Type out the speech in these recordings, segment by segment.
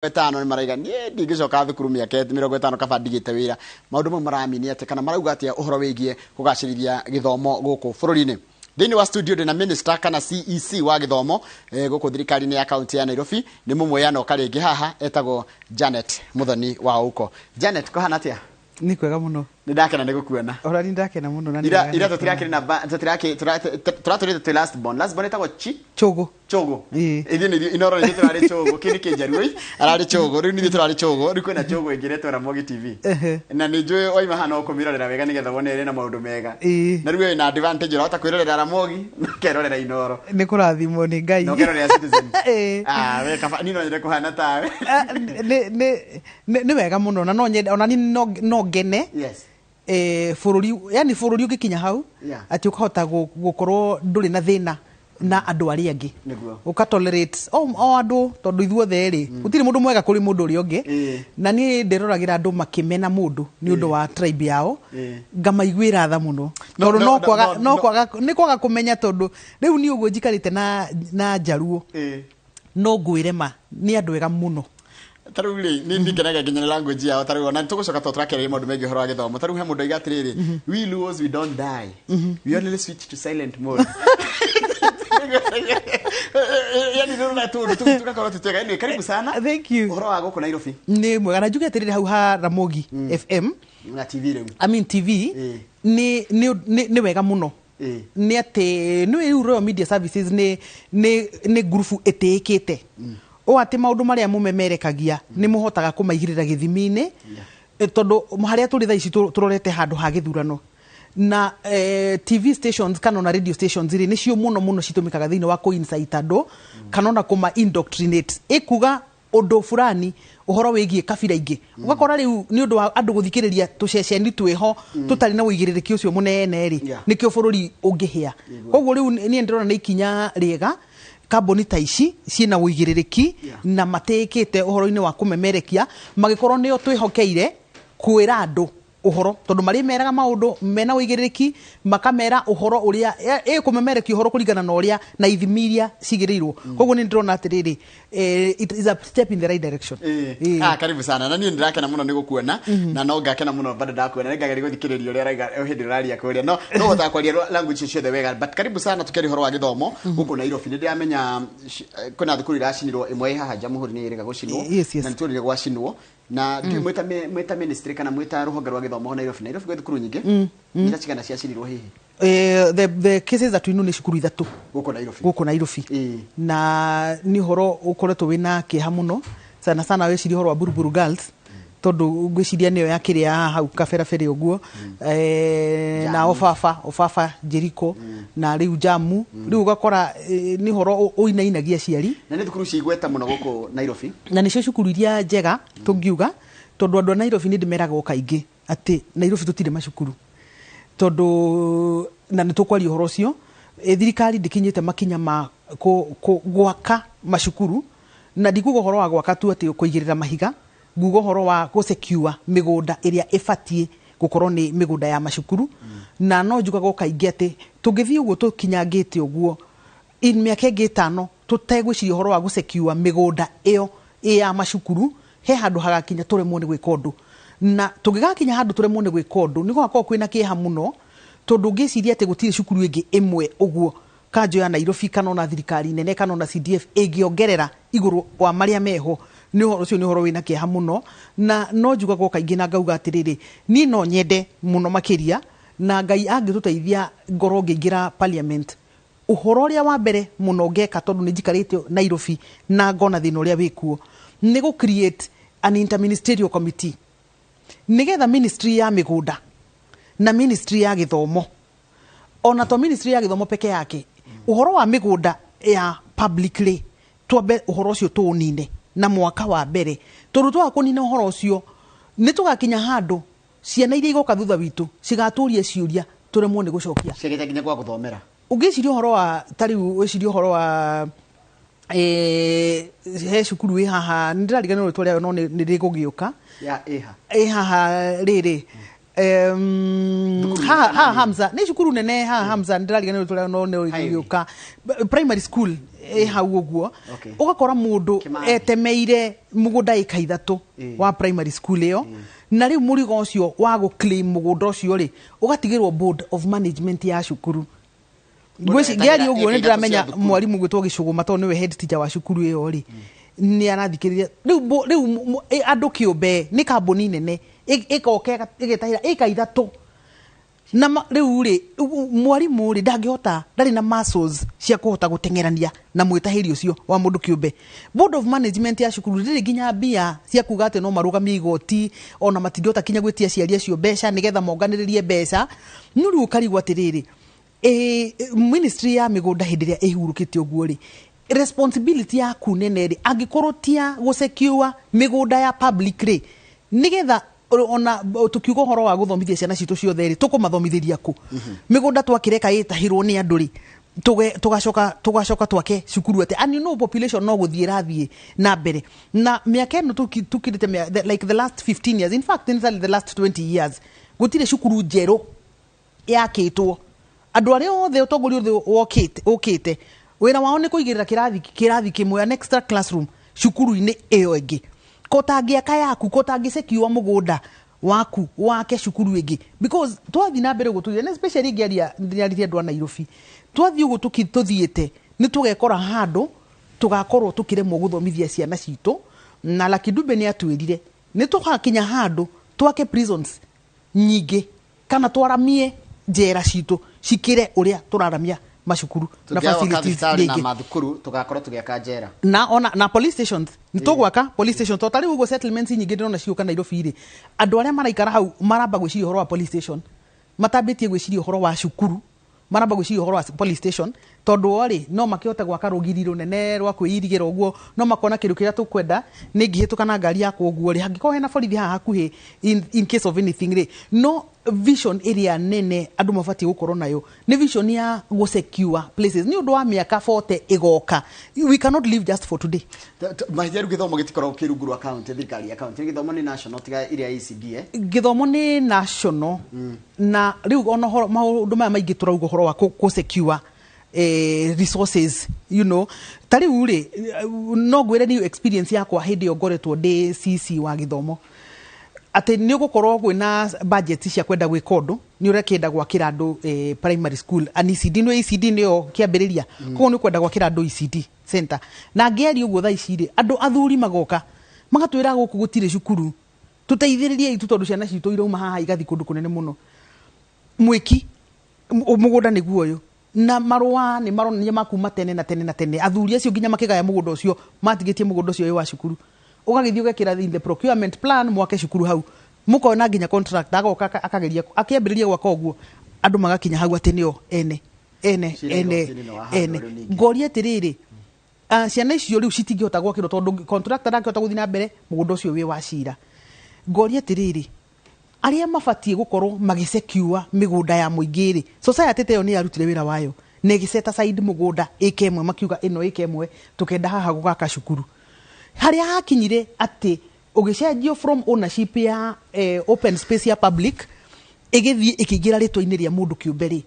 Etano ni maraiga nie ndigicoka thukuru miaka 50 kaba ndigite wira maundu mo maramini ate kana marauga atia uhoro wigie kugacirithia githomo guku bururi-ini thini wa studio de na minister kana CEC wa githomo guku thirikari-ini ya county ya Nairobi ni mumweano karingi haha etagwo Janet Muthoni wa uko. Janet ko hana atia ni kwega muno ni ndakena ni gukuona ora ni ndakena muno na ira tutirakiri na turaturite last born etagwo chogo ithio ni inoro ni turari chogo kini kinjarui arari chogo riu ni turari chogo riu kwina chogo ingiretwo na Mogi TV na ni njui oima hana ukumirorera wega nigetha wone na maundu mega na riu ina advantage urahota kwirorera Ramogi kerorera inoro ni kurathimo ni Ngai no kerorera Citizen we kaba ni no nyende kuhana tawe ni wega muno na no nyende ona ni no gene yes fururi yani fururi ugikinya hau ati ukahota gukorwo nduri na thina na andu ari angi ukatolerate andu tondu ithuothe ri gutiri mundu mwega kuri mundu uri ungi na ni ndiroragira andu makimena mundu ni undu wa tribe yao ngamaiguira tha muno tondu no kwaga kumenya tondu riu ni uguo njikarite na Jaruo no ngwirema ni andu ega muno taruli ni ndikenaga ginya language yao taru na tugucoka tutakereria maundu mengi horo githomo taru he mundu igatiriri we lose we don't die we only switch to silent mode yani ndio na tu tukakora tutega ni karibu sana thank you horo wa guku Nairobi ni mwega na njugetiriri hau ha Ramogi FM na TV reu TV ni wega muno ni ate ni Royal Media Services ni group etekete o ati maundu maria mumemerekagia ni muhotaga kumaigirira githimi-ini tondu haria turi tha ici turorete handu ha githurano na TV stations kana na radio stations iri nicio muno citumikaga thiini wa ku-incite andu kana na kuma indoctrinate ikuga undu fulani uhoro wigie kabira ingi ugakora riu ni undu wa andu guthikiriria tuceceni tweho tutari na uigiririki ucio munene ri nikio bururi ungihia koguo riu ni ndirona ni ikinya riega kamboni ta ici ciina uigiririki na matekete uhoro-ini wa kumemerekia magikorwo nio twihokeire kwira andu uhoro tondu mari meraga maundu mena uigiririki makamera uhoro uria kumemerekia uhoro kuringana na uria na ithimiria cigirirwo koguo ni ndirona atiriri it is a step in the right direction karibu sana na ni ndirakena muno ni gukuona na no ngakena muno bado ndakuona ngageri guthikiriria uria raiga hindi raria kuria no hota kwaria language ciothe wega but karibu sana tukeri horo wa githomo guku Nairobi ndi amenya kuna thukuru iracinirwo imwe haha Jamhuri ni iriga gucinwo na nturire gwacinwo na ndi mweta ministry kana mweta ruhonge rwa githomo Nairobi gwe thukuru nyingi ira cigana ciacinirwo hihi the cases that we know ni cukuru ithatu guku Nairobi na ni horo ukoretwo wina kiha muno sana weciri horo wa Buruburu Girls tondu ngwiciria niyo yakiria hau kaberabere uguo na ofafa Jericho na riu Jamu riu ugakora ni horo uinainagia ciari na ni thukuru cigweta muno guku Nairobi na nicio cukuru iria njega tungiuga tondu andu Nairobi ni ndimeraga kaingi ati Nairobi tutire macukuru tondu na nitukwaria horo cio thirikari ndikinyite makinya ma gwaka macukuru na ndikuga horo wa gwaka tu ati kuigirira mahiga ngugo horo wa gusecure migunda iria ifatie gukorwo ni migunda ya macukuru na no njugaga kaingi ati tungithii uguo tukinyangite uguo in miaka 5 tutegwiciria horo wa gusecure migunda iyo ya macukuru he handu hagakinya turemwo ni gwika undu na tungigakinya handu turemwo ni gwika undu ni gwakorwo kwina kiha muno tondu ngiciria ati gutire cukuru ingi imwe uguo kanjo ya Nairobi kana na thirikari nene kana na CDF igiongerera iguru wa maria meho ni horo cio ni horo wina kiha muno na no njugaga kaingi na ngauga atiriri ni no nyende muno makiria na Ngai angituteithia ngoro ngingira parliament uhoro uria wa mbere muno ngeka tondu ni njikarite Nairobi na ngona thina uria wikuo ni go create an interministerial committee nigetha ministry ya migunda na ministry ya githomo ona to ministry ya githomo peke yake uhoro wa migunda ya publicly twambe uhoro ucio tuunine na mwaka wa mbere tondu twakunina uhoro ucio ni tugakinya handu ciana iria igoka thutha witu cigaturia ciuria turemwo ni gucokia cigete kinya kwa guthomera ungiciria uhoro wa tariu wiciria uhoro wa he cukuru wi haha ndirariganirwo ritwa riayo no ni rigugiuka ya haha riri Hamza ni cukuru nene Hamza ndirariganirwo ritwa riayo no ni rigugiuka primary school hau uguo ugakora mundu etemeire mugunda ika 3 wa primary school iyo na riu murigo ucio wa go claim mugunda ucio ri ugatigirwo board of management ya cukuru ngweci giari uguo ni ndiramenya mwarimu gwitwo Gicuguma to niwe head teacher wa cukuru iyo ri ni arathikiriria riu andu kiumbe ni kambuni nene ikoke igitahira ika 3 na riu ri mwarimu ri ndangihota ndari na muscles cia kuhota gutengerania na mwitahiri ucio wa mundu kiumbe board of management ya cukuru riri ginya mbia cia kuga ati no marugamie igoti ona matingiota kinya gwitia ciari acio mbeca nigetha monganiririe mbeca nuri ukarigwa atiriri ministry ya migunda hindiria ihurukite uguo ri responsibility yaku nene ri angikorotia gusecure migunda ya public ri nigetha ona tukiugo horo wa guthomithia ciana citu ciothe ri tukumathomithiria ku migunda twakireka itahirwo ni andu ri tugacoka twake cukuru ate and you know population no guthiira thie na mbere na miaka eno tukirite like the last 15 years in fact in the last 20 years gutire cukuru njeru yakitwo andu aria othe utongori othe okite wira wao ni kuigirira kirathi kimwe an extra classroom cukuru-ini iyo ingi kotangiaka yaku kotangisekiwa mugunda waku wake cukuru ingi because twathi na mbere guturia na especially ngiaria andu a Nairobi twathi ugu tuthiite ni tugekora handu tugakorwo tukiremwo guthomithia ciana citu na Lucky Dube ni atwirire ni tugakinya handu twake prisons nyingi kana twaramie njera citu cikire uria turaramia macukuru na facilities na mathukuru tugakorwo tugiaka njera na police stations nitugwaka police stations totally ugo settlements nyingi ndona ciuka Nairobi ri andu aria maraikara hau maramba gwiciria horo wa police station matambitie gwiciria horo wa cukuru maramba gwiciria horo wa police station tondu ori no makihota gwaka rugiri runene rwa kwirigira uguo no makona kindu kiria tukwenda ni ngihituka na ngari yakwa uguo ri hangiko hena borithi haha hakuhi in case of anything ri no vision area nene andu mafati gukorwo nayo ni vision ya go secure places ni undu wa miaka 40 igoka we cannot live just for today mahitheru githomo gitikorwo kirunguru account thirikari account githomo ni national tiga iria ECD githomo ni national na riu ono maundu maya maingi turauga horo wa ku secure resources you know tari uri no gwire ni experience yakwa hindi yo ngoretwo ndi CC wa githomo ate ni gukorwo kwina budget cia kwenda gwikondu ni urekenda gwakira andu primary school an ECD no ECD niyo kiambiriria ko ni kwenda gwakira andu ECD center na ngeri uguo tha iciri andu athuri magoka magatwira guku gutire cukuru tuteithiririe itu tondu ciana citu irauma haha igathi kundu kunene muno mwiki mugunda ni guoyo na marwa ni maronia makuma tene na tene athuri acio nginya makigaya mugunda ucio matigitie mugunda ucio wa cukuru ugagithio gekira the procurement plan mwake cukuru hau mukona nginya contract agoka akageria akiambiriria gwaka uguo andu magakinya hau ati nio ene ngoria tiriri ciana icio riu citingihota gwakirwo tondu contractor ndangihota guthina mbere mugunda ucio wi wa cira ngoria tiriri aria mafatie gukorwo magisekiwa migunda ya muingiri society teyo ni yarutire wira wayo negiseta side mugunda ikemwe makiuga ino ikemwe tukenda haha gugaka cukuru haria hakinyire ati ugicenjio from ownership ya open space ya public igithie ikigira ritwa-ini ria mundu kiumberi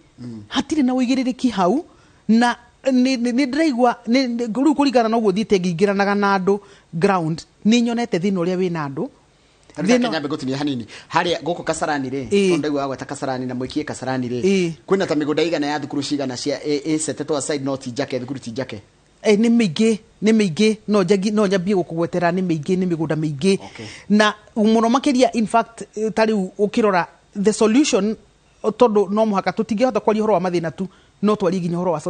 hatire na uigiririki hau na ni ndiraigwa riu kuringana na uguo thiite ngingiranaga na andu ground ni nyonete thina uria wina andu Kenya begotinia hanini haria goko Kasarani ri tondu wa gweta Kasarani na mwikie Kasarani ri kwina ta migunda igana ya thukuru cigana cia setetwa side north jake thukuru tijake ni miingi no nyambie gukugwetera ni miingi ni migunda miingi na muno makiria in fact tari ukirora the solution tondu no muhaka tutingihota kwaria horo wa mathina tu no twari ginya horo wa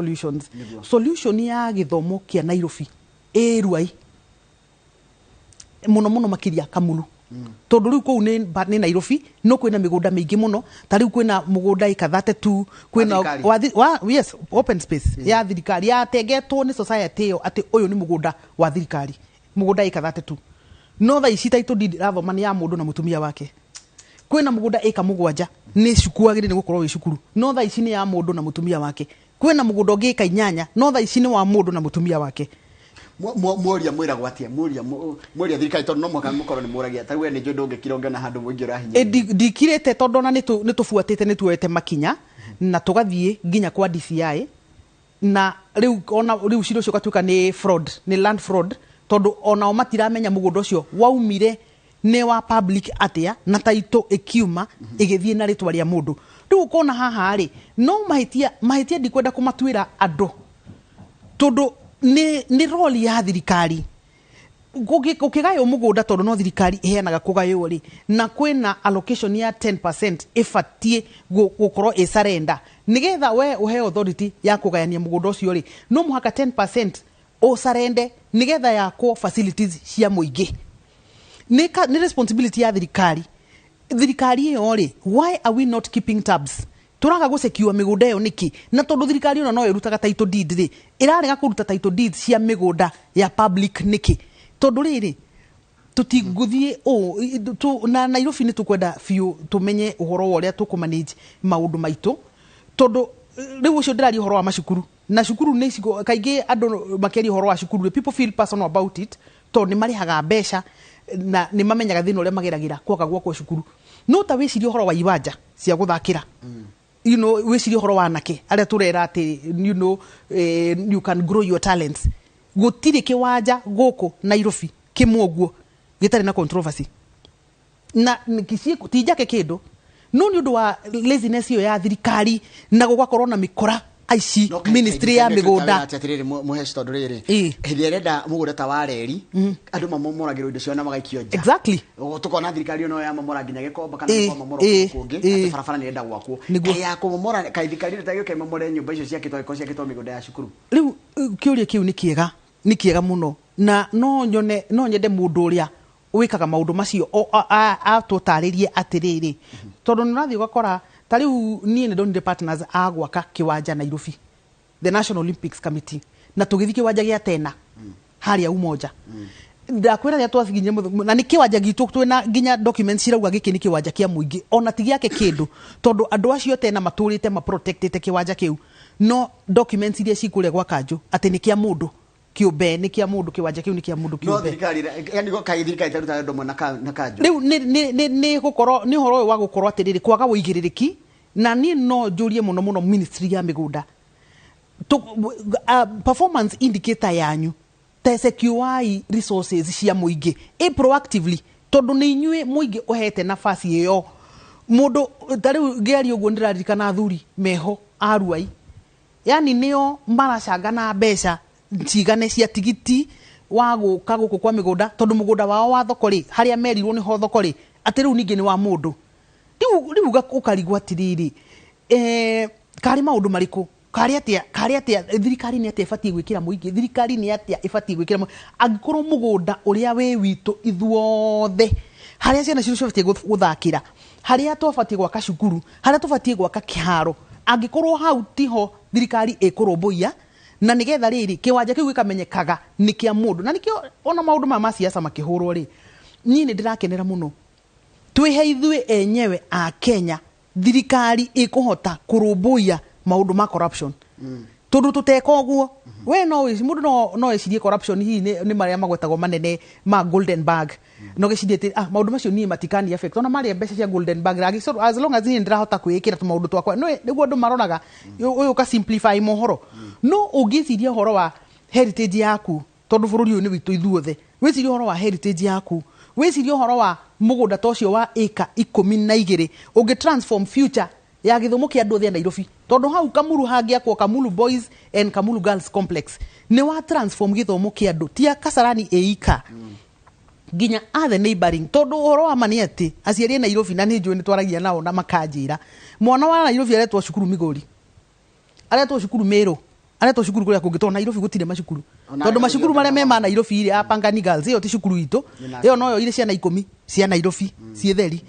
solution ya githomo kia Nairobi ruai muno makiria Kamulu tondu riu kou ni Nairobi no kwina migunda miingi muno tari kwina mugunda ika 32 kwina yes open space ya thirikari ya tegetwo ni society yo ati uyu ni mugunda wa thirikari mugunda ika 32 no tha ici taitu ndirathoma ni ya mundu na mutumia wake kwina mugunda ika 7 ni cukuagire ni gukorwo wi cukuru no tha ici ni ya mundu na mutumia wake kwina mugunda ungi ika 8 no tha ici ni wa mundu na mutumia wake moria mwira gwatia moria thirikari tondu no mwaka mukoro ni muragia tawe ni njo ndungikira ngana handu mwingi urahinya ndikirete tondu na nitufuatite nituete makinya na tugathie nginya kwa DCI na riu ciro cio gatuika ni fraud, ni land fraud, tondu onao matiramenya mugunda ucio waumire ne wa public atia na taito ikiuma igithie na ritwa ria mundu. Riu ukona haha ri no mahitia ndikwenda kumatwira andu tondu ni role ya thirikari ukigayo mugunda tondu no thirikari iheanaga kugayo ri na kwina allocation ya 10% ifatie gukorwo i surrender nigetha we uhe authority ya kugayania mugunda ucio ri no muhaka 10% o surrender nigetha yakwo facilities cia muingi. Ni responsibility ya thirikari iyo ri why are we not keeping tabs? Turaga gusekiwa migunda yo niki na tondu thirikari ona no irutaga title deed ri irarega kuruta title deed cia migunda ya public niki tondu riri tutiguthie na Nairobi ni tukwenda fiu tumenye uhoro uria tukumanage maundu maitu tondu riu ucio ndirari uhoro wa macukuru na cukuru ni kaingi andu makeri uhoro wa cukuru people feel personal about it tondu ni marihaga mbeca na ni mamenyaga thina uria mageragira kwaga gwakwo cukuru no ta wicirie uhoro wa iwanja cia guthakira you know wicirie uhoro wa anake aria turera ati you know you can grow your talents gutire kiwanja guku Nairobi kimwoguo gitari na controversy na tijake kindu no ni undu wa laziness yo ya thirikari na gugakorwo na mikora aici ministry ya migunda atiriri muheshi tondu riri hindi renda mugunda ta wareri andu mamomoragirwo indo cio na magaikio nja exactly tukona thirikari no ya mamora nginya gikomba kana mamomoro kungi ati barabara ni enda gwakwo ya kumomora kai thirikari ta gioke mamore nyumba icio ciakitwo migunda ya cukuru riu kiuria kiu ni kiega muno na no nyende mundu uria wikaga maundu macio atutaririe atiriri tondu nurathi ugakora tariu nie ne donde partners agwaka kiwanja Nairobi the National Olympics Committee na tugithi kiwanja gia tena haria umoja ndakwira ria twathiginye na ni kiwanja gitu twina ginya documents irauga giki ni kiwanja kia muingi ona tigi yake kindu tondu andu acio tena maturite ma protectete kiwanja kiu no documents iria cikure gwa kanju ati ni kia mundu kiumbe ni kia mundu kiwanja kiu ni kia mundu kiumbe no thirikari yani go kai thirikari taruta ndomo na kanju riu ni gukorwo ni horo wa gukorwo atiriri kwaga uigiririki na ni no jurie muno ministry ya migunda performance indicator yanyu te secure resources cia muingi proactively tondu ni inyue muingi uhete nafasi iyo mundu tariu geri uguo ndiraririkana athuri meho aruai yani nio maracanga na mbeca cigane cia tigiti wa guka guku kwa migunda tondu mugunda wao wa thoko ri haria merirwo ni ho thoko ri ati riu ningi ni wa mundu riu ukarigwa atiriri kari maundu mariku kari atia thirikari ni atia ifatie gwikira muingi thirikari ni atia ifatie gwikira angikorwo mugunda uria we witu ithuothe haria ciana ciru cibatie guthakira haria twafatie gwaka cukuru haria tufatie gwaka kiharo angikorwo hau tiho thirikari ikurumbuia na nigetha riri kiwanja kiu gikamenyekaga ni kia mundu na nikio ona maundu ma siasa makihurwo ri ni ndirakenera muno twihe ithuĩ enyewe a Kenya thirikari ikuhota kurumbuia maundu ma corruption tondu tuteka uguo we no mundu no ecirie corruption hi ni maria magwetagwo manene ma Golden Bag no gicirie maundu macio ni matikani affect ona mari mbeca cia Golden Bag ragi so as long as ni ndirahota kwikira tu maundu twakwa no niguo ndu maronaga uyu ka simplify mohoro no ugicirie horo wa heritage yaku tondu bururi uyu ni witu ithuothe wicirie horo wa heritage yaku wicirie horo wa mugunda tocio wa eka 12 ungi transform future ya githumo kia andu thia Nairobi tondu hau Kamulu hangia kwa Kamulu Boys and Kamulu Girls Complex ni wa transform githumo kia andu tia Kasarani eika ginya other neighboring tondu horo wa mani ati aciari Nairobi na ni njui ni twaragia nao na makanjira mwana wa Nairobi aretwo cukuru Migori aretwo cukuru Meru aretwo cukuru kuria kungitonda Nairobi gutire macukuru tondu macukuru maria me ma Nairobi iri Pangani Girls iyo ti cukuru itu iyo no yo ire ciana 10 cia Nairobi cietheri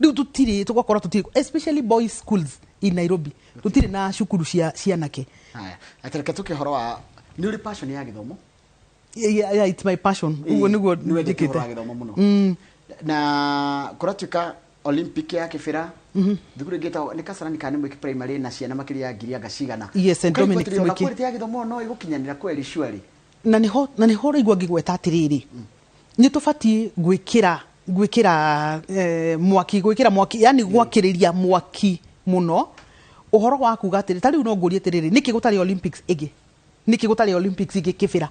riu tutire tukakora tutire especially boys schools in Nairobi tutire na cukuru cia cianake haya atareka tukihoro wa ni uri passion ya githomo yeah it's my passion ugo niguo ndikite na kuratuka Olympic ya kifira thukuru ngita ni Kasarani kana mwiki primary na ciana makiri ya ngiria ngacigana yes and Dominic mwiki kwete ya githomo no igukinyanira kweli surely na niho igwa ngigweta atiriri ni tufatie gwikira mwaki yani gwakiriria mwaki muno uhoro wa kuga atiri tari no ngurie tiriri niki gutari Olympics igi niki gutari Olympics igi kibira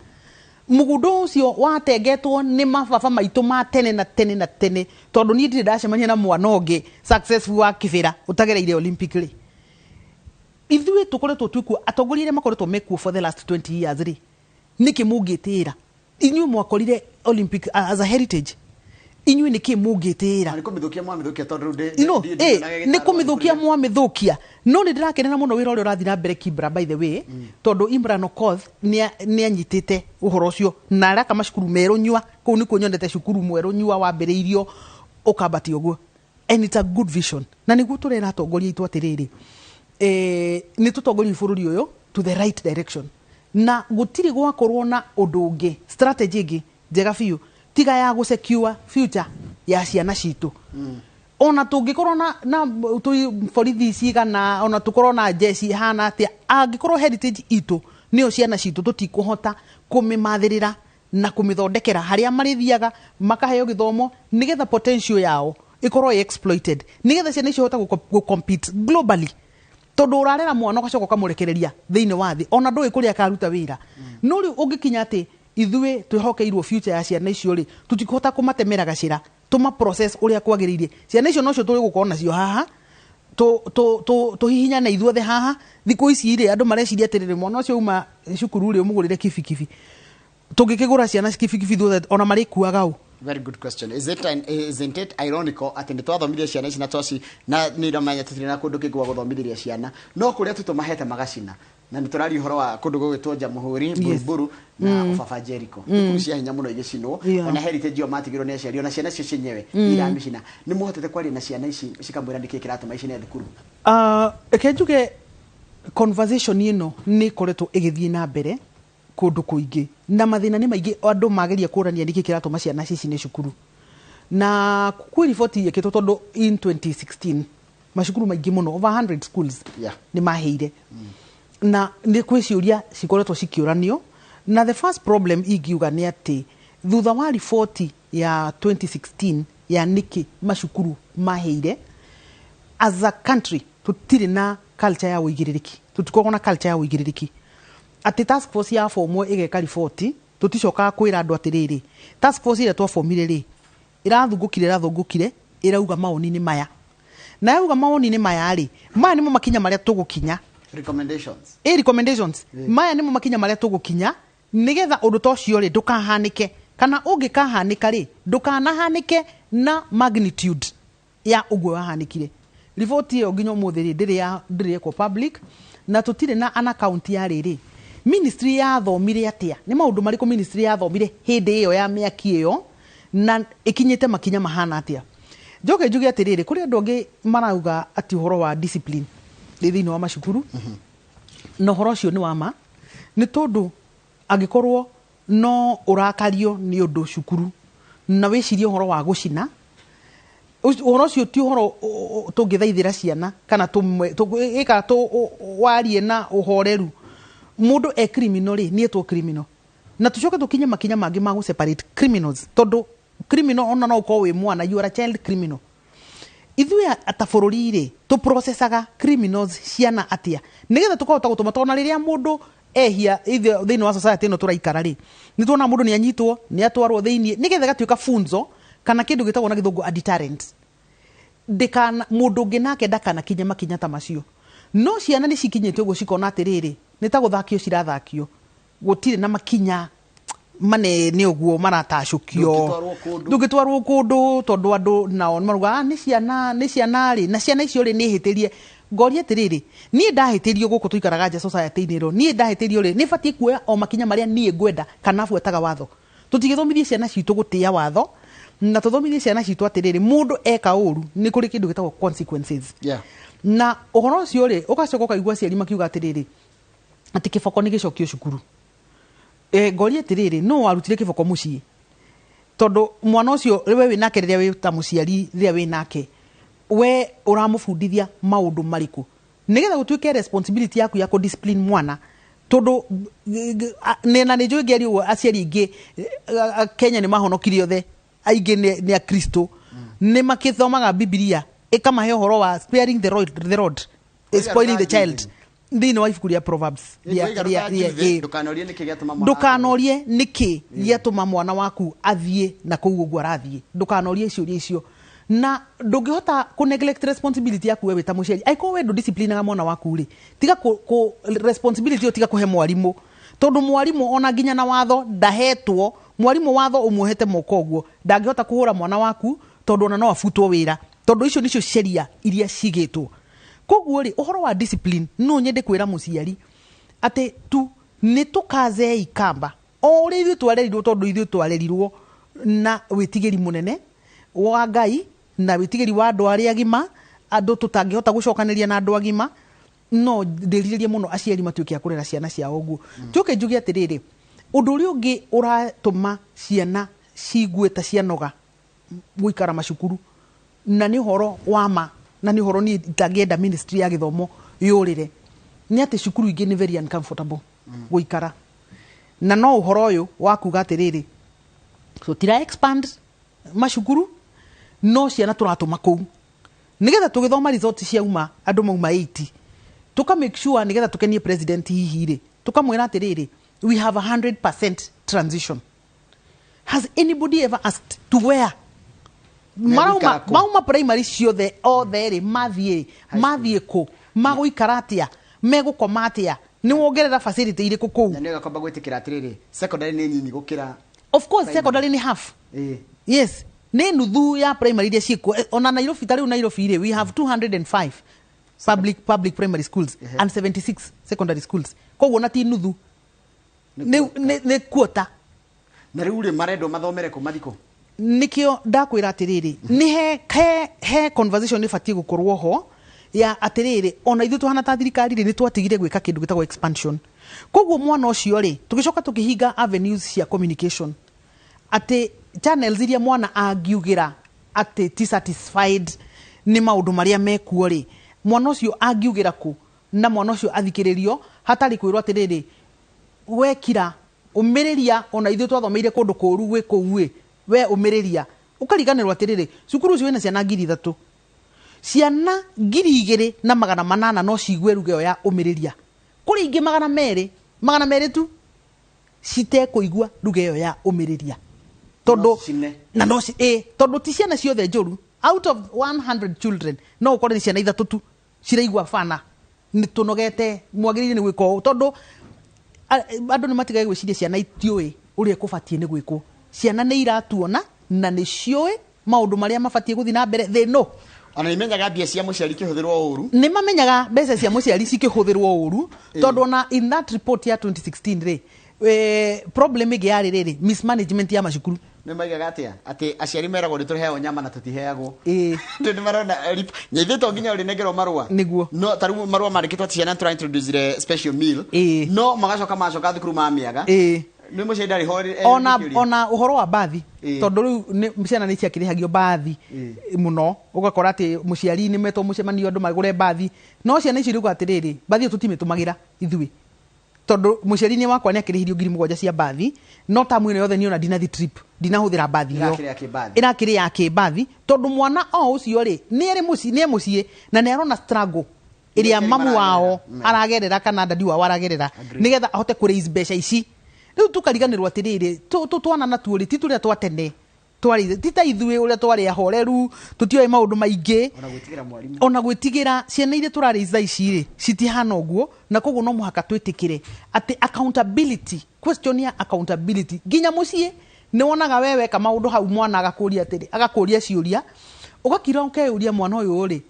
mugundo ucio watengetwo ni mababa maitu ma tene na tene na tene tondu ni ndire ndacemania na mwana ungi successful wa kibira utagereire Olympic ri ithuĩ tukoretwo twikuo atongoria iria makoretwo mekuo for the last 20 years ri niki mungitira inyuĩ mwakorire Olympic as a heritage inyuĩ niki mungitira ni kumithukia mwamithukia tondu ni kumithukia mwamithukia no ni ndirakenera muno wira uria urathira mbere Kibra by the way tondu Imran Okoth ni anyitite uhoro ucio na araka macukuru meru nyua kuu ni kunyondete cukuru mweru nyua wambiriirio ukambati uguo and it's a good vision na niguo turera atongoria itu atiriri ni tutongoria bururi uyu to the right direction na gutiri gwakorwo na undu ungi strategy ingi njega biu tiga ya gusecure future ya ciana citu ona tungikorwo na borithi cigana ona tukorwo na jeshi hana atia angikorwo heritage itu nio ciana citu tutikuhota kumimathirira na kumithondekera haria marithiaga makaheo githomo nigetha potential yao ikorwo exploited nigetha ciana icio hota compete globally tondu urarera mwana ugacoka kamurekereria thiini wa thi ona ndui kuria karuta wira no ri ungikinya ati ithuĩ twihokeirwo future ya ciana icio ri tutikihota kumatemera gacira tuma process uria kwagiririe ciana icio nocio turi gukorwo nacio haha tuhihinya na ithuothe haha thiku ici ri andu mareciria atiriri mwana ucio uma cukuru ri umugurire kibikibi tungikigura ciana kibikibi thuothe ona marikuaga u. Very good question. Isn't it ironical ati ni twathomithia ciana ici na twaci na ni ramanya tutire na kundu kigwa guthomithiria ciana no kuria tutumahete magacina na ni turari horo wa kundu gwitwo Jamuhuri Buruburu na Baba Jericho cia hinya muno igicinwo ona heritage yo matigiro ne ciario na ciana cio cinyewe iramicina ni muhotete kwari na ciana ici cikamwira ndike kiratuma ici ne thukuru ekenjuge conversation ino ni koretwo igithie na mbere kundu kuingi na mathina ni maingi andu mageria kurania ndiki kiratuma ciana cici ni cukuru na ku report yeketwo tondu in 2016 mashukuru maingi muno over 100 schools ni maheire na ni kwiciuria cikoretwo cikiuranio na the first problem igiuga ni ati thutha wa report ya 2016 ya niki mashukuru maheire as a country tutiri na culture ya uigiririki tutikogona na culture ya uigiririki ati task force ya formo igeka report tuticoka kwira andu atiriri task force ile twa formire ri irathungukire irauga maoni ni maya na yauga maoni ni maya ri maya nimo makinya maria tugukinya recommendations maya nimo makinya maria tugukinya nigetha undu tocio ri ndukahanike kana ungikahanika ri ndukanahanike na magnitude ya ugwe wahanikire report iyo nginya umuthi ri ndiri ko public na tutire na an account ya riri ministry ya thomire atia ni maundu mariko ministry ya thomire hindi iyo ya miaki iyo na ikinyite makinya mahana atia joke njuge atiriri kuri andu angi marauga ati uhoro wa discipline thiini wa mashukuru no horo cio ni wama ni tondu agikorwo no urakario ni undu cukuru na wicirie uhoro wa gucina uhoro cio ti uhoro tungithaithira ciana kana tumwe warie na uhoreru mundu criminal ri ni etwo criminal na tucoke tukinye makinya mangi ma separate criminals tondu criminal ona no uko wi mwana you are a child criminal ithuĩ atabururi ri tu processaga criminals ciana atia nigetha tukahota gutuma tona riria mundu ehia thiini wa society no turaikara ri ni tuona mundu ni anyitwo ni atwarwo thiini nigetha gatuika funzo kana kindu gitagwo na githungu a deterrent ndikana mundu ngi nake ndakana kinya makinya ta macio no ciana ni cikinyite uguo cikona atiriri ni ta guthakio cirathakio gutire na makinya manene uguo maratacukio ndugitwarwo kundu tondu andu nao maruga ni ciana ri na ciana icio ri ni hitirie ngoria atiriri nie ndahitirio guku tuikaraga nja society ini ro nie ndahitirio ri ni batie kuoya o makinya maria nie ngwenda kana buetaga watho tutigithomithie ciana citu gutia watho na tuthomithie ciana citu atiriri mundu eka uru ni kuri kindu gitagwo consequences na uhoro ucio ri ugacoka ukaigua ciari makiuga atiriri ati kiboko ni gicokio cukuru ngoria atiriri no warutire kiboko mucii tondu mwana ucio we winake riria wi ta muciari riria winake we uramufundithia maundu mariku nigetha gutuike responsibility yaku ya ku discipline mwana tondu nena ni njui ngeri uguo aciari ingi Kenya ni mahonokirio the aingi ni a Kristo ni makithomaga Biblia ikamahe uhoro wa sparing the rod spoiling the child thini wa ibuku ria Proverbs ndukanorie niki giatuma mwana waku athie na kuu uguo arathie ndukanorie ciuria icio na ndungihota ku neglect responsibility yaku wewe ta muciari aiko we ndu discipline mwana waku ri tiga ku responsibility yo tiga kuhe mwarimu tondu mwarimu ona nginya na watho ndahetwo mwarimu watho umuhete moko guo ndangihota kuhura mwana waku tondu ona no afutwo wira tondu icio nicio sheria iria cigitwo koguo ri uhoro wa discipline no nyende kwira muciari ate tu ni tukaze ikamba o ri ithu twarerirwo tondu ithu twarerirwo na witigiri munene wa Ngai na witigiri wa andu aria agima andu tutangihota gucokaniria na andu agima no ndiririe muno aciari matuike a kurera ciana cia oguo njuke njuge atiriri undu uri ungi uratuma ciana cigueta cianoga guikara macukuru na ni horo wa ma na ni horo ni tagienda ministry ya githomo yurire ni ati cukuru ingi ni very uncomfortable guikara na no uhoro uyu wa kuga atiriri so tira expand macukuru no ciana turatuma kuu nigetha tugithoma results cia uma andu mauma 80 tuka make sure nigetha tukenie president hihi ri tukamwira atiriri we have 100% transition. Has anybody ever asked to where mauma primary ciothe othe mathie ku maguikaratia megukomatia ni wongerera facility iriku ku na niga kwamba gwitikira atiriri secondary ni nyinyi gukira of course secondary ni half yes ni nuthu ya primary iria ciku ona Nairobi tari Nairobi ire we have 205 public primary schools and 76 secondary schools koguo na ti nuthu ne quota na riu ri marendo mathomere ku mathiko nikio ndakwira atiriri ni he conversation ni fatie gukorwo ho ya atiriri ona ithu tuhana ta thirikari ri ni twatigire gwika kindu gitagwo expansion koguo mwana ucio ri tugicoka tukihinga avenues cia communication ati channels iria mwana angiugira ati ti satisfied ni maundu maria mekuo ri mwana ucio angiugira ku na mwana ucio athikiririo hatari kwirwo atiriri wekira umiriria ona ithu twathomeire kundu kuru gwe kuwe we umiriria ukariganirwa atiriri cukuru ucio wina ciana 3,000 ciana 2,800 no cigwe rugeo ya umiriria kuri ingi 200 tu cite kuigua rugeo ya umiriria tondu na no tondu ti ciana ciothe njuru out of 100 children no ukore ni ciana 3 tu ciraigua fana ni tunogete mwagirire ni gwiko tondu andu ni matigaye gwiciria ciana itioi uria kubatie ni gwiko ciana ni iratuona na ni cioi maundu maria mabatie guthi na mbere they know ona nimenyaga mbia cia muciari kihũthĩrwo ũru ni mamenyaga mbeca cia muciari cikihũthĩrwo ũru tondu na in that report ya 2016 ri problem igi yari riri mismanagement ya macukuru ni maigaga atia ati aciari meragwo nitũreheo nyama na tũtiheagwo ndio marona nyeithĩtwo nginya uri negerwo marũa niguo no taru marũa marĩkĩtwo ciana try introduce the special meal no magacoka thukuru mamiaga ni muciari hori ona uhoro wa bathi tondu riu ciana ni ciakirihagio bathi muno ugakora ati muciari ni metwo mucemanio andu magure bathi no ciana ici riuga atiriri bathi tutimitumagĩra ithui tondu muciari ni wakwa ni akirihirio 7,000 cia bathi no tamu ino yothe ni ona dinathi trip dinahuthira bathi yo irakiri ya kibathi tondu mwana o ucio ri ni mucie na ni arona struggle iria mamu wao aragerera kana dadi wao aragerera nigetha ahote kuraise mbeca ici riu tukariganirwo atiriri twana na tuori tituria twatene twari tita ithuĩ uria twari ahoreru tutioe maundu maingi ona gwitigira ciana iria turari iza ici ri citihana uguo na koguo no muhaka twitikire ati accountability question ya accountability ginya mucie ni wonaga wewe kama maundu hau mwana agakuria atiri agakuria ciuria ugakira ukeuria mwana uyu ri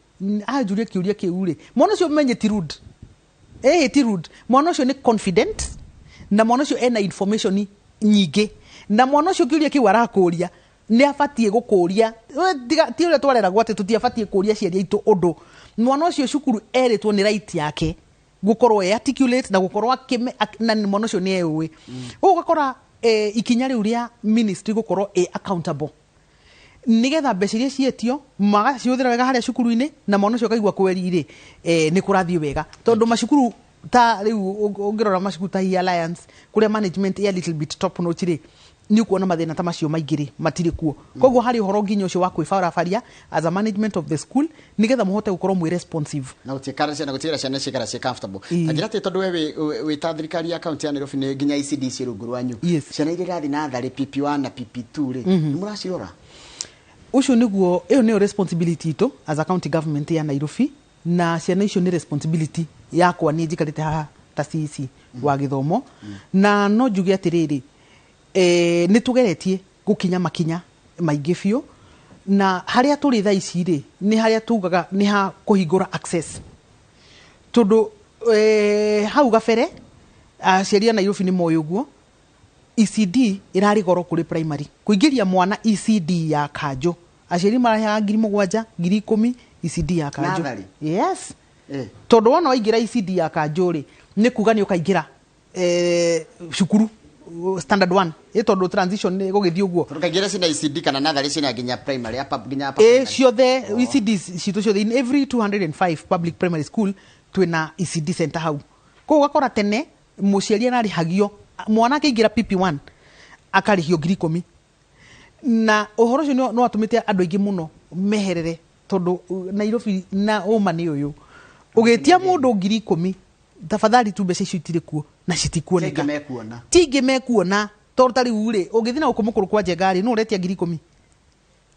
ajurie kiuria kiu ri mwana ucio menye ti rude ti rude mwana ucio ni confident na mwana ucio ena information nyingi na mwana ucio kiuria kiu arakuria ni abatie gukuria ti uria twareragwo ati tutiabatie kuria ciaria itu undu mwana ucio cukuru eritwo ni right yake gukorwo articulate na gukorwo na mwana ucio ni ewe ugakora ikinya riu ria ministry gukorwo accountable nigetha mbeca iria cietio magaciuthira wega haria cukuru-ini na mwana ucio kaigua kweri ni kurathie wega tondu macukuru ta riu ungirora macukuru ta Alliance kuria management ya little bit top notch ri ni kuona mathina ta macio maingiri matire kuo koguo hari horo nginya ucio wa kwibarabaria as a management of the school nigetha muhote gukorwo mwi responsive na utikara ciana cikara ci comfortable tagira te tondu we ta thirikari ya county ya Nairobi ni nginya ICD ci rungu rwanyu ciana iria irathi na thari PP1 na PP2 ri ni muracirora ucio niguo iyo ni responsibility to as a county government ya Nairobi na ciana icio ni responsibility yakwa ni njikarite haha ta CC wa githomo na no njuge atiriri ni tugeretie gukinya makinya maingi biu na haria turi tha ici ri ni haria tugaga ni ha kuhingura access tondu hau gabere aciaria Nairobi ni moyo guo ECD irari goro kuri primary kuingiria mwana ECD ya Kanjo aciari maraha 7,000 10,000 ECD ya Kanjo yes tondu wona waingira ECD ya Kanjo ri ni kuga ni ukaingira shukuru standard 1 tondu transition ni gugithii uguo tukagira cina ECD kana nathari cina nginya primary apa nginya apa ciothe ECD citu ciothe in every 205 public primary school twina ECD center hau ko gakora tene muciari na rihagio mwana akiingira PP1 akarihio 10,000 na uhoro ucio no atumite andu aingi muno meherere tondu Nairobi na uma ni uyu ugetia mundu 10,000 tafadhali tu mbeca icio itire kuo na citikuoneka tingi mekuona tondu tari ure ugithina ukumukuru kwa jegari no uretia 10,000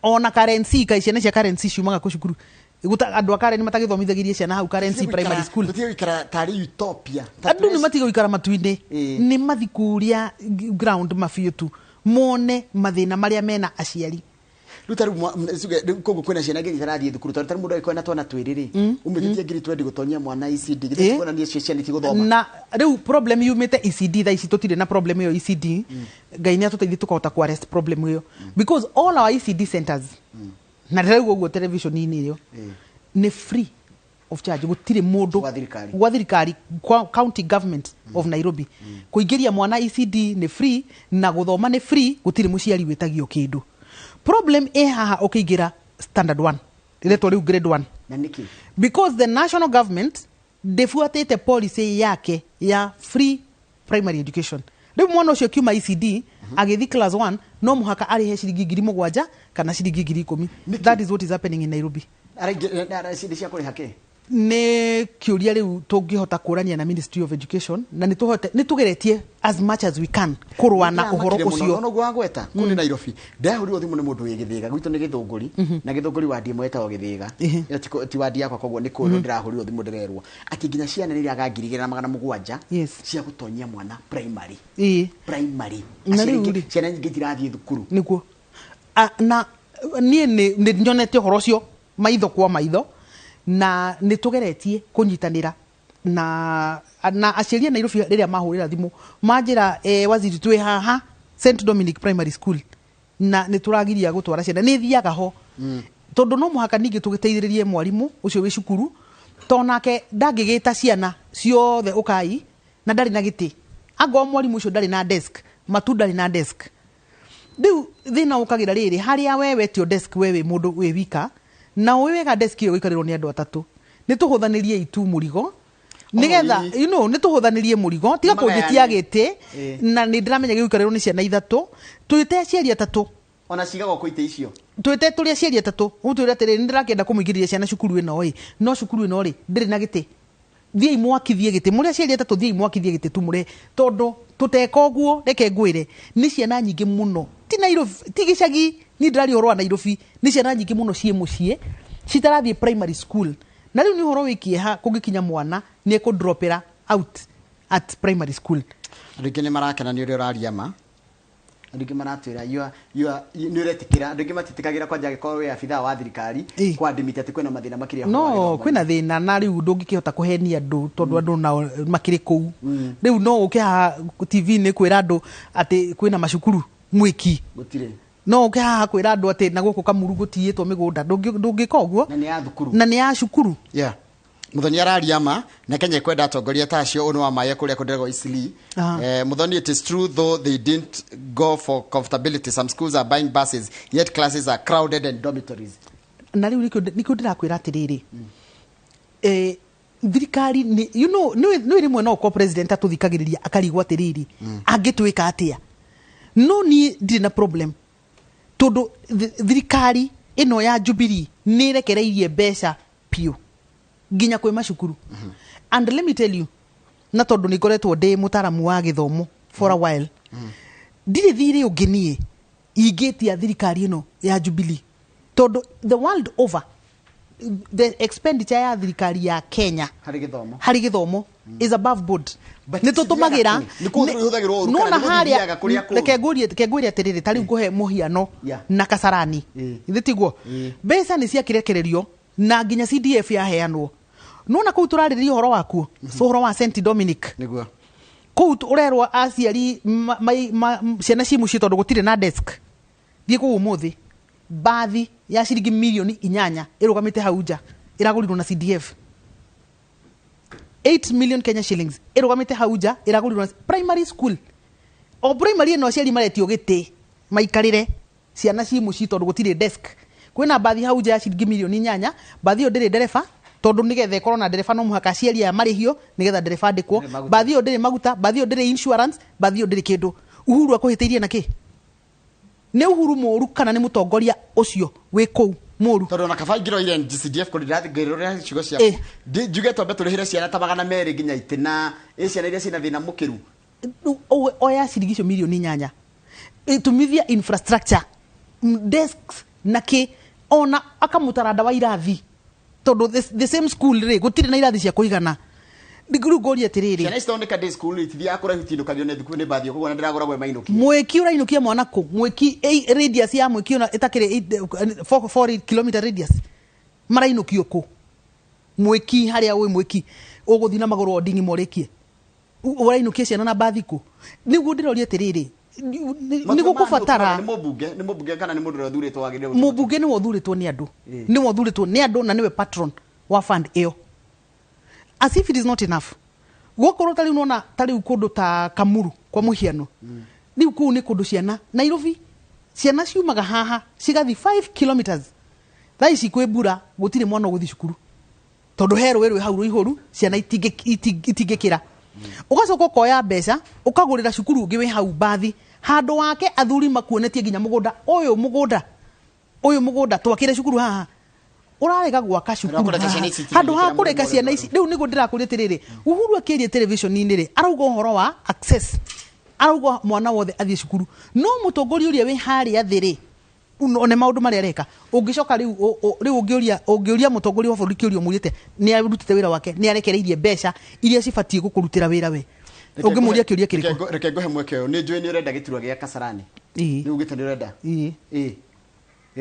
ona currency ka ciana cia currency ciumaga ku cukuru iguta andu akare ni matagithomithagirie ciana hau currency primary school tutie ikara tari utopia andu ni matigo ikara matuine ni mathikuria ground mafiu tu mone mathina maria mena aciari rutaru kogo kwena ciana ngi irathie thukuru tari mundu aikona twana twiriri umithithia ngiri 20 gutonyia mwana ECD githĩ kuona ni ciana tigũthoma na riu problem yumite ECD tha ici tutire na problem yo ECD ngai ni atuteithie tukahota ku arrest problem yo because all our ECD centers na rĩu ũguo television-inĩ ĩyo nĩ free of charge gutire mundu wa thirikari county government of Nairobi kuingiria mwana ECD ni free na guthoma ni free gutire muciari wetagio kindu problem haha ukiingira standard 1 iletwa riu grade 1 na niki because the national government defuatite policy yake ya free primary education riu mwana ucio kiuma ECD agithi class 1 no muhaka arihe ciringi 7,000 kana ciringi 10,000 that is what is happening in Nairobi ECD cia kuri hake ne kiuria riu tungihota kurania na Ministry of Education na ni tugeretie as much as we can kurwa na uhoro ucio no gwagweta kuni Nairobi ndahurio thimu ni mundu wi githiga gwitu ni githunguri na githunguri wadi mweta o githiga ti wadi yakwa koguo ni kuru ndirahurio thimu ndirerwo ati nginya ciana ni riaga ngirigera na 700 cia gutonyia mwana primary primary ciana nyingi tirathie thukuru niguo na nie ni nyonete uhoro ucio maitho kwa maitho na nitugeretie kunyitanira na aciari Nairobi riria mahurira thimu manjira waziri twi haha St Dominic Primary School na nituragiria gutwara ciana ni thiaga ho tondu no muhaka ningi tugiteithiririe mwarimu ucio wi cukuru tonake ndangigita ciana ciothe ukai na ndari na giti ago mwarimu ucio ndari na desk matu ndari na desk riu thina ukagira riri haria wewe tio desk wewe mundu wi wika na wega desk iyo ikarirwo ni andu atatu ni tuhuthanirie itu murigo nigetha ni tuhuthanirie murigo tiga kunyitia giti na ni ndiramenya gikarirwo ni ciana ithatu twite aciari atatu ona cigagwo kuite icio twite turi aciari atatu utwire atiri ni ndirakenda kumwingiriria ciana cukuru ino no cukuru ino ndiri na giti thii mwakithie giti muri aciari atatu thii mwakithie giti tumure tondu tuteka uguo reke ngwire ni ciana nyingi muno ti Nairobi ti gicagi ni ndirari horo wa Nairobi ni ciana nyingi muno cie mucie citarathie primary school na riu ni horo wikie ha kungikinya mwana ni ku dropera out at primary school andu ni marakena ni uri uraria ma andu maratwira ni uretikira andu matitikagira kwanja giko we afitha wa thirikari kwa dimiti ati kwena mathina makiria no kwena thina na riu ndungikihota kuhenia andu tondu andu na makiri kuu riu no ukiha TV ni kwira andu ati kwena macukuru mwiki gutire no ukiha kwira andu ati na guku kamuru gutiitwo migunda ndungika uguo na ni ya cukuru muthoni araria ma na Kenya kwenda atongoria tacio uno wa maye kuria kunderego Isili muthoni it is true though they didn't go for comfortability some schools are buying buses yet classes are crowded and dormitories na riu niko ndirakwira atiriri thirikari ni no rimwe no ko president atuthikagiriria akarigwa atiriri angitwika atia no ni ndina problem todo thirikari ino ya Jubilee ni rekereirie mbeca pio nginya kwe macukuru and let me tell you na tondu ni ngoretwo ndi mutaramu wa githomo for a while ndire thire unginie ingitia thirikari ino ya Jubilee tondu the world over the expenditure ya thirikari ya Kenya hari githomo is above board ni tutumagira no na haria rekeguri atiriri tari nguhe muhiano na Kasarani ithitiguo mbeca ni cia kirekererio na nginya CDF ya heanwo no na kuu turariria horo waku so horo wa St Dominic niguo kuu urerwa aciari ciana cimu citondu gutire na desk thie kuu umuthi bathi ya ciringi milioni 8 irugamite hauja iragurirwo na CDF 8 million Kenya shillings irugamite hauja iragurirwo na primary school o primary no ciari maretio giti maikarire ciana cimu citondu gutire desk kwina bathi hauja ya ciringi milioni 8 bathi ndire ndereba tondu nigethe korwo na ndereba no muhaka ciari ya marihio nigetha ndereba ndikwo bathi ndire maguta bathi ndire insurance bathi ndire kindu Uhuru akuhiteirie na ki ne Uhuru moru kana ni mutongoria ucio wi kou moru tondu na kabangiro ile CDF ko ndirathi ngero ria cigo cia njuge tombe turihire ciana ta 200 nginya itina ciana iria cina thina mukiru oya ciringi milioni 8 itumithia infrastructure desks na ki ona akamutaranda wa irathi tondu the same school ri gutire na irathi cia kuigana ndiguru goria tiriri ciana istoneka day school itithia akora hitindukagio ne thukuru ne bathio kugwa ndiragora gwe mainuki mweki urainukia mwana ku mweki radius ya mweki ona itakire 4 km radius marainukio ku mweki haria we mweki uguthi na maguru odingi morekie urainukia ciana na bathi ku niguo ndiroria tiriri niguo kufatara ni mubunge kana ni mundu uthuritwo wagire mubunge ni wothuritwo ni andu ni wothuritwo ni andu na niwe patron wa fund iyo as if it is not enough gukoro tari nona tari ukondo ta Kamuru kwa muhiano ni uku ni kundu ciana Nairobi ciana ciumaga haha cigathi 5 kilometers thaici kwe bura gutire mwana guthi cukuru tondu hero werwe hau ihuru ciana itingekira ugacoka koya mbeca ukagurira cukuru ngiwe hau bathi handu wake athuri makuonetie nginya mugunda uyu mugunda twakire cukuru haha urarega gwaka cukuru handu ha kureka ciana ici riu nigo ndirakuria tiriri Uhuru akiria television ni arauga horo wa access arauga mwana wothe athie cukuru no mutongori uria wi hari athiri one maundu mari areka ungicoka riu ungiuria mutongori wa bururi kiurio murite ni arutite wira wake ni arekereirie mbeca iria cibatie gukurutira wira we ungimuria kiuria kiriko reke ngohe mweke yo ni njui ni urenda giturwa gia Kasarani ni ugite ni urenda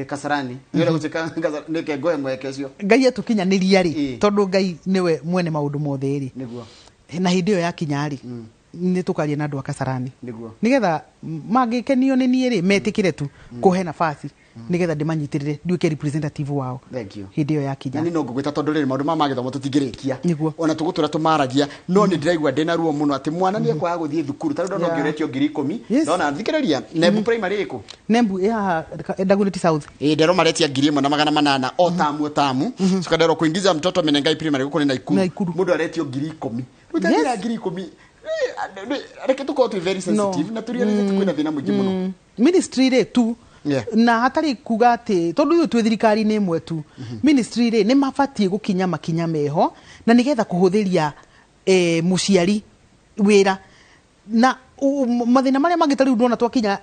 Kasarani ngira gutika nike ngoe mweke cio ngai atukinyaniria ri tondu ngai niwe mwene maundu mothe ri niguo na hindi yo yakinya ri ni tukaria na andu a Kasarani niguo nigetha magikenio ni nie ri metikire tu kuhe nafasi nigetha ndimanyitirire nduike representative wao hindi yo yakinya ni no ngugwita tondu ri maundu ma githomo tutingirikia ona tugutura tumaragia no ni ndiraigua ndina ruo muno ati mwana ni ekwaga guthie thukuru tondu ndo ngiretio 10,000 ndona thikiriria Nembu primary iko Nembu ya Dagoretti South ndero maretia 1,800 o tamu tukadero kuingiza mtoto Menengai primary guko ni Naikuru mundu aretio 10,000 utangira 10,000 reke tuko tu very sensitive na turiarite tukwina thina mwingi muno ministry re tu na hatari kuga ati tondu yu twi thirikari ni imwe tu ministry re ni mabatie gukinya makinya meho na nigetha kuhuthiria muciari wira na mathina maria mangi tari ndona twakinya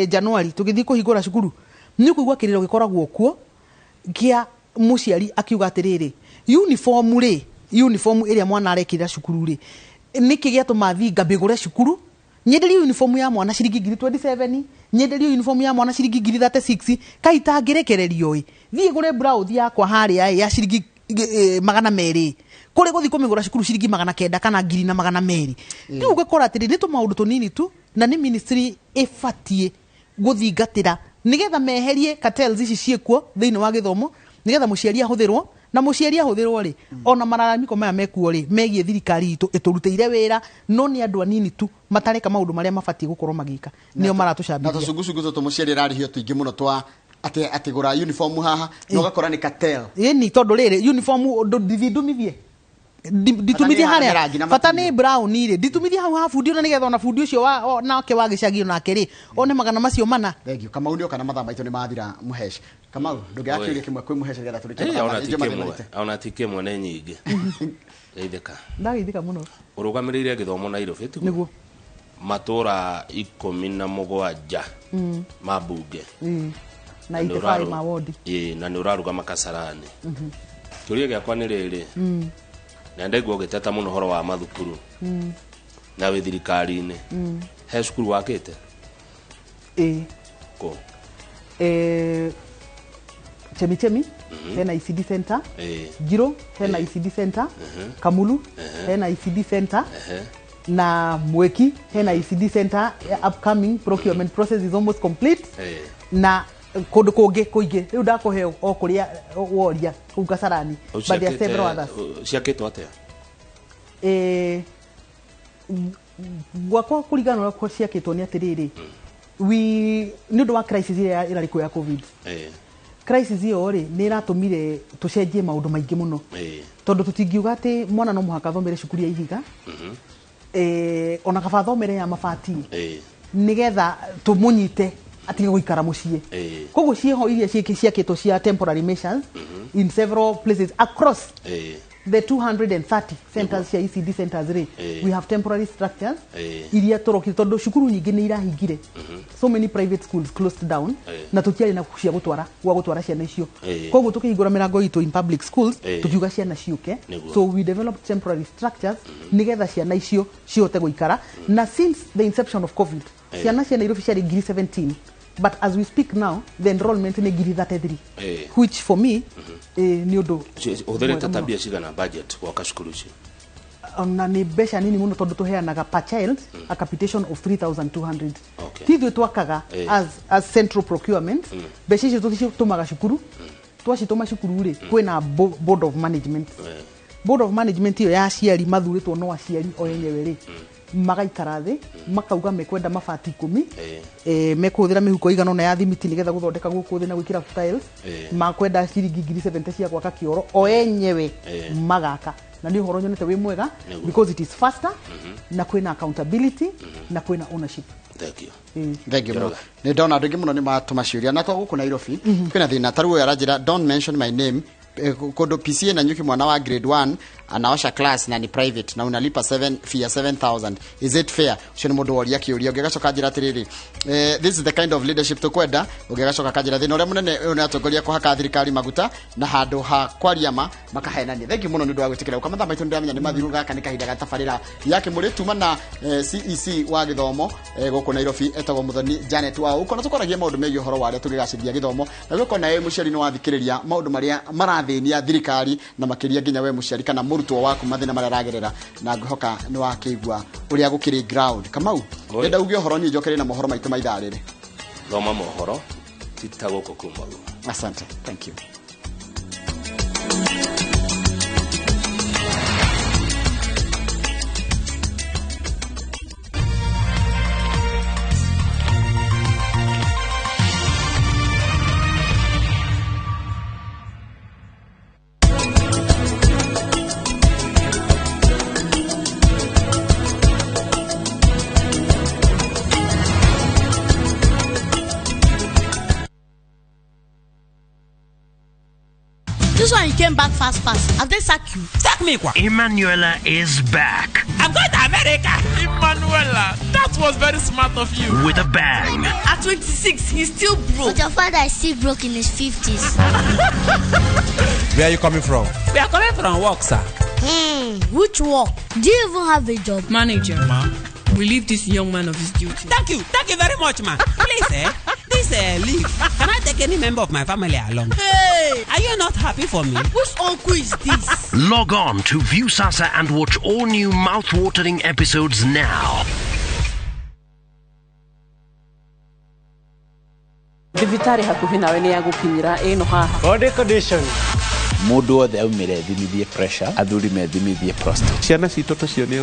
January tugithii kuhingura cukuru ni kuigwa kiriro gikoragwo kuo kia muciari akiuga atiriri uniform iria mwana arekira cukuru ri niki giatuma thinga mbigure cukuru nyenderio uniform ya mwana ciringi 27 nyenderio uniform ya mwana ciringi 36 kaita ngirekererio thie gure blouse yakwa haria ya ciringi 200 kuri guthi kumigura cukuru ciringi 900 kana 200 riu gukora atiri ni tumaundu tunini tu na ni ministry ifatie guthingatira nigetha meherie cartels ici ciekuo thiini wa githomo nigetha muciari ahuthirwo na muciari ahuthirwo ri ona mararamiko maya mekuo ri megie thirikari itu ituruteire wira no ni andu anini tu matareka maundu maria mabatie gukorwo magika nio maratucambia na tucungucungu tu muciari rarihio tuingi muno twa ati gura uniform haha no gakora ni cartel ni tondu riri uniform ndithindumithie nditumithie haria bata ni brown ri nditumithie hau ha fundi ona nigetha ona fundi ucio wa nake wa gicagi onake ri one magana macio mana thengio kama unio kana mathaa maitũ nĩ mathira Muhesh kama ndũngĩakĩũria kĩmwe kwĩ Muhesh getha tũrĩke ona tikĩmwe nĩ nyingĩ geithĩka ndageithĩka mũno ũrũgamĩrĩire gĩthomo Nairobi tu nĩguo matũra 17 ma bunge na 85 ma ward na nĩ ũrarugama Kasarani kĩũria gĩakwa nĩ rĩrĩ na ndaigua ũgĩteta mũno horo wa mathukuru na wĩ thirikari-inĩ he cukuru wakĩte ko Chemichemi hena ECD center Giro hena ECD center Kamulu hena ECD center na Mweki hena ECD center upcoming procurement process is almost complete na kundu kungi kuingi riu ndakuheo o kuria woria kuu Kasarani but there are several others ciakĩtwo atĩa gwakwa kuringana na kwa ciakĩtwo ni atiriri ni undu wa crisis ya irari ku ya covid crisis iyo ri ni iratumire tucenjie maundu maingi muno tondu tutingiuga ati mwana no muhaka thomere cukuru ya ihiga ona kaba thomere ya mabati nigetha tumunyite atige guikara mucie koguo cieho iria ciakĩtwo cia temporary measures in several places across the 230 centers cia ECD centers we have temporary structures iria torokire tondu cukuru nyingi ni irahingire so many private schools closed down na tutiari na cia gutwara ciana icio koguo tukihingura mirango itu in public schools tukiuga ciana ciuke so we developed temporary structures nigetha ciana icio cihote guikara na since the inception of covid ciana cia Nairobi ciari 17 but as we speak now the enrollment ni 33 which for me ni undu utherete tabia cigana budget wa cukuru icio na ni mbeca nini muno tondu tuheanaga per child a capitation of 3,200 tithwe twakaga as central procurement mbeca icio tucitumaga cukuru twacituma cukuru ri kwina board of management iyo ya aciari mathuritwo no aciari o yenyewe ri magaikara thi makauga mekwenda mabati 10 mekuhũthĩra mĩhuko igana na ya thimiti nigetha guthondeka guku thi na gwikira tiles makwenda ciringi 70 cia gwaka kioro o yenyewe magaka na ni uhoro nyonete wi mwega because it is faster na kwina accountability na kwina ownership. Thank you. Thank you. Ni ndona andũ aingĩ mũno nĩ matũma ciũria na to gũkũ Nairobi kwina thina taruo yaranjira don't mention my name kodo PCA na nyuki mwana wa grade 1 anaosha class na ni private na unalipa 7,000 is it fair ucio ni mundu woria kiuria ungegacoka njira atiriri this is the kind of leadership tukwenda ungegacoka kanjira thina uria munene uyu ni atongoria kuhaka thirikari maguta na handu ha kwariama makahenania. Thank you muno ni ndu wa gwitikira ukamatha maitu ndiramenya ni mathiru gaka ni kahinda gatabarira yake murituma na CEC wa githomo guku Nairobi etagwo Muthoni Janet wao ukona tukoragia maundu megie horo wa ria tugigacithia githomo na gukona we muciari ni wathikiriria maundu maria marathinia thirikari na makiria nginya we muciari kana murutwo waku mathina maria aragerera na nghoka ni wakigwa uria gukiri ground Kamau ndenda uge horo ni njokere na mohoro maitu maitha riri thoma mohoro titagoko kumagu. Asante, thank you. This one you came back fast. Have they sacked you? Sack me, quoi. Emanuela is back. I'm going to America. Emanuela, that was very smart of you. With a bang. At 26, he's still broke. But your father is still broke in his 50s. Where are you coming from? We are coming from work, sir. Which work? Do you even have a job? Manager, Ma? relieve this young man of his duty. Thank you very much, ma. Please, this leave. Can I take any member of my family along? Hey! Are you not happy for me? Whose uncle is this? Log on to Viusasa and watch all new mouth-watering episodes now. Thibitari hakuhi nawe ni yagukinyira ino haha. Body condition. Mundu othe aumire thimithie pressure, athuri methimithie prostate. Ciana citũ tũcio nĩ